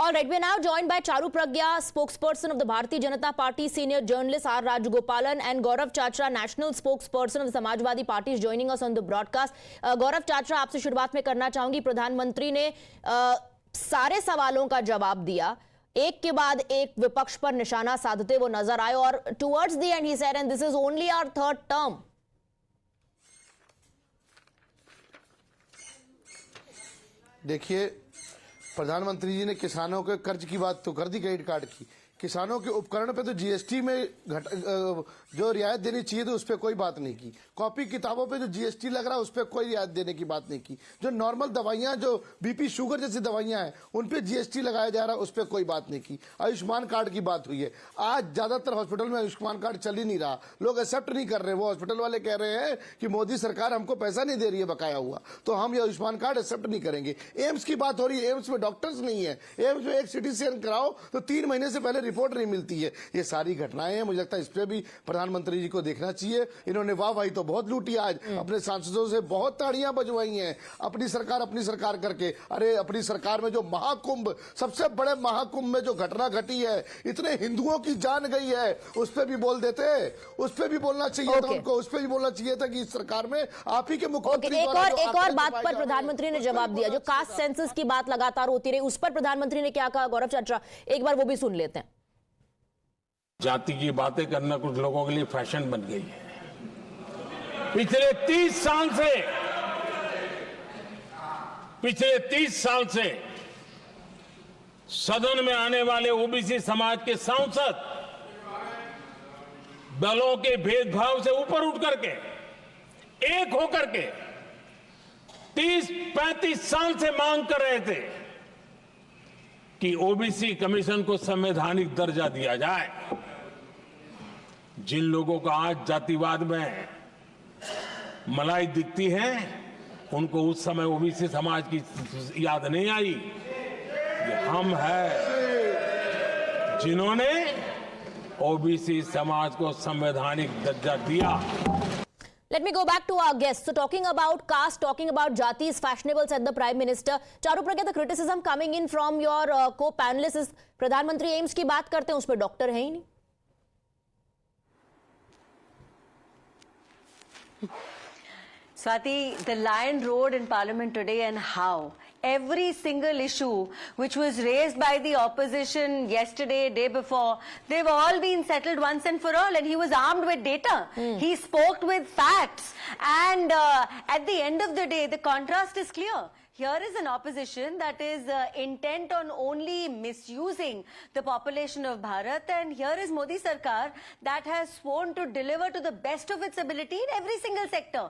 All right, we're now joined by Charu Pragya, spokesperson of the Bharatiya Janata Party, senior journalist R. Rajagopalan, and Gaurav Chachra, national spokesperson of the Samajwadi Party, is joining us on the broadcast. Gaurav Chachra, आपसे शुरुआत में करना चाहूंगी, प्रधानमंत्री ने सारे सवालों का जवाब दिया, एक के बाद एक विपक्ष पर निशाना साधते वो नजर आए, और towards the end he said, and this is only our third term. देखिए, प्रधानमंत्री जी ने किसानों के कर्ज की बात तो कर दी, क्रेडिट कार्ड की. किसानों के उपकरण पे तो जीएसटी में जो रियायत देनी चाहिए थी उस पर कोई बात नहीं की. कॉपी किताबों पे जो जीएसटी लग रहा है उस पर कोई रियायत देने की बात नहीं की. जो नॉर्मल दवाइयां, जो बीपी शुगर जैसी दवाइयां हैं उन पे जीएसटी लगाया जा रहा है, उस पर कोई बात नहीं की. आयुष्मान कार्ड की बात हुई है. आज ज्यादातर हॉस्पिटल में आयुष्मान कार्ड चल ही नहीं रहा, लोग एक्सेप्ट नहीं कर रहे. वो हॉस्पिटल वाले कह रहे हैं कि मोदी सरकार हमको पैसा नहीं दे रही है बकाया हुआ, तो हम ये आयुष्मान कार्ड एक्सेप्ट नहीं करेंगे. एम्स की बात हो रही है, एम्स में डॉक्टर्स नहीं है. एम्स में एक सिटी स्कैन कराओ तो 3 महीने से पहले रिपोर्ट नहीं मिलती है. ये सारी घटनाएं हैं. मुझे लगता है इस पे भी प्रधानमंत्री जी को देखना चाहिए. इन्होंने वाहवाही तो बहुत लूटी, आज अपने सांसदों से बहुत ताड़ियां बजवाई हैं अपनी सरकार करके. अरे अपनी सरकार में जो महाकुंभ, सबसे बड़े महाकुंभ में जो घटना घटी है, इतने हिंदुओं की जान गई है, उस पर भी बोल देते. उस पर भी बोलना चाहिए था उनको. उस पर भी बोलना चाहिए था कि इस सरकार में आप ही के मुख्यमंत्री. एक और बात पर प्रधानमंत्री ने जवाब दिया, जो कास्ट सेंसस की बात लगातार होती रही, उस पर प्रधानमंत्री ने क्या कहा, गौरव चाचा, एक बार वो भी सुन लेते हैं. जाति की बातें करना कुछ लोगों के लिए फैशन बन गई है. पिछले 30 साल से सदन में आने वाले ओबीसी समाज के सांसद दलों के भेदभाव से ऊपर उठ करके, एक होकर के 30-35 साल से मांग कर रहे थे कि ओबीसी कमीशन को संवैधानिक दर्जा दिया जाए. जिन लोगों को आज जातिवाद में मलाई दिखती है, उनको उस समय ओबीसी समाज की याद नहीं आई. ये हम हैं जिन्होंने ओबीसी समाज को संवैधानिक दर्जा दिया. Let me go back to our guests. So talking about caste, talking about jati is fashionable, said the Prime Minister. Charu Pragya, the criticism coming in from your co-panelists is प्रधानमंत्री AIIMS की बात करते हैं, उस पर doctor है ही नहीं. Swati, the lion roared in Parliament today, and how? Every single issue which was raised by the opposition yesterday, day before, they've all been settled once and for all, and he was armed with data. He spoke with facts, and at the end of the day, the contrast is clear. Here is an opposition that is intent on only misusing the population of Bharat, and here is Modi Sarkar that has sworn to deliver to the best of its ability in every single sector.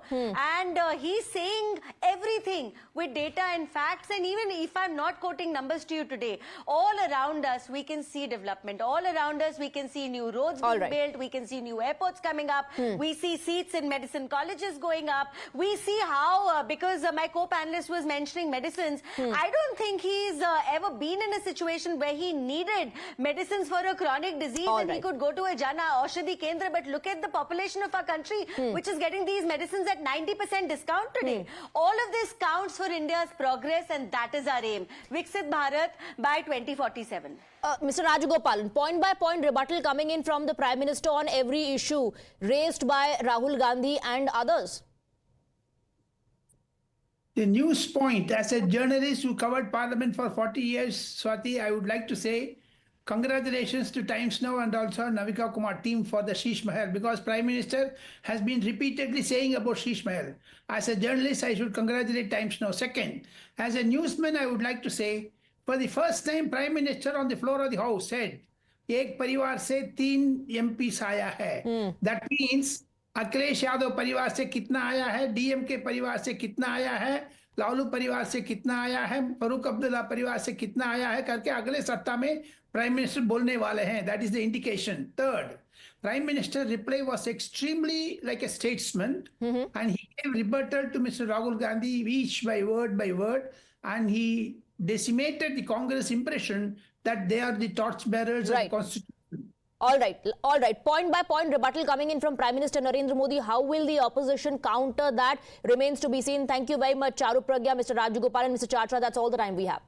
And he's saying everything with data and facts, and even if I'm not quoting numbers to you today, all around us we can see development. All around us we can see new roads being built, we can see new airports coming up, we see seats in medicine colleges going up, we see how, because my co-panelist was mentioning medicines, I don't think he's ever been in a situation where he needed medicines for a chronic disease he could go to a Jana Aushadhi Kendra. But look at the population of our country, which is getting these medicines at 90% discount today. All of this counts for India's progress, and that is our aim. Viksit Bharat by 2047. Mr. Rajagopalan, point by point rebuttal coming in from the Prime Minister on every issue raised by Rahul Gandhi and others. The news point, as a journalist who covered Parliament for 40 years, Swati, I would like to say congratulations to Times Now and also Navika Kumar team for the Sheesh Mahal, because Prime Minister has been repeatedly saying about Sheesh Mahal. As a journalist, I should congratulate Times Now. Second, as a newsman, I would like to say, for the first time, Prime Minister on the floor of the House said, एक परिवार से 3 MPs आया है. That means Akhilesh Yadav परिवार से कितना आया है, डीएमके परिवार से कितना आया है, लालू परिवार से कितना आया है, फारूक अब्दुल्ला परिवार से कितना आया है करके अगले सप्ताह में प्राइम मिनिस्टर बोलने वाले हैं. That is the indication. Third, prime minister reply was extremely like a statesman, and he gave rebuttal to mister Rahul Gandhi each by word, and he decimated the Congress impression that they are the torchbearers of the Constitution. All right. Point by point rebuttal coming in from Prime Minister Narendra Modi. How will the opposition counter that remains to be seen. Thank you very much, Charu Pragya, Mr. Rajagopalan, Mr. Chachra. That's all the time we have.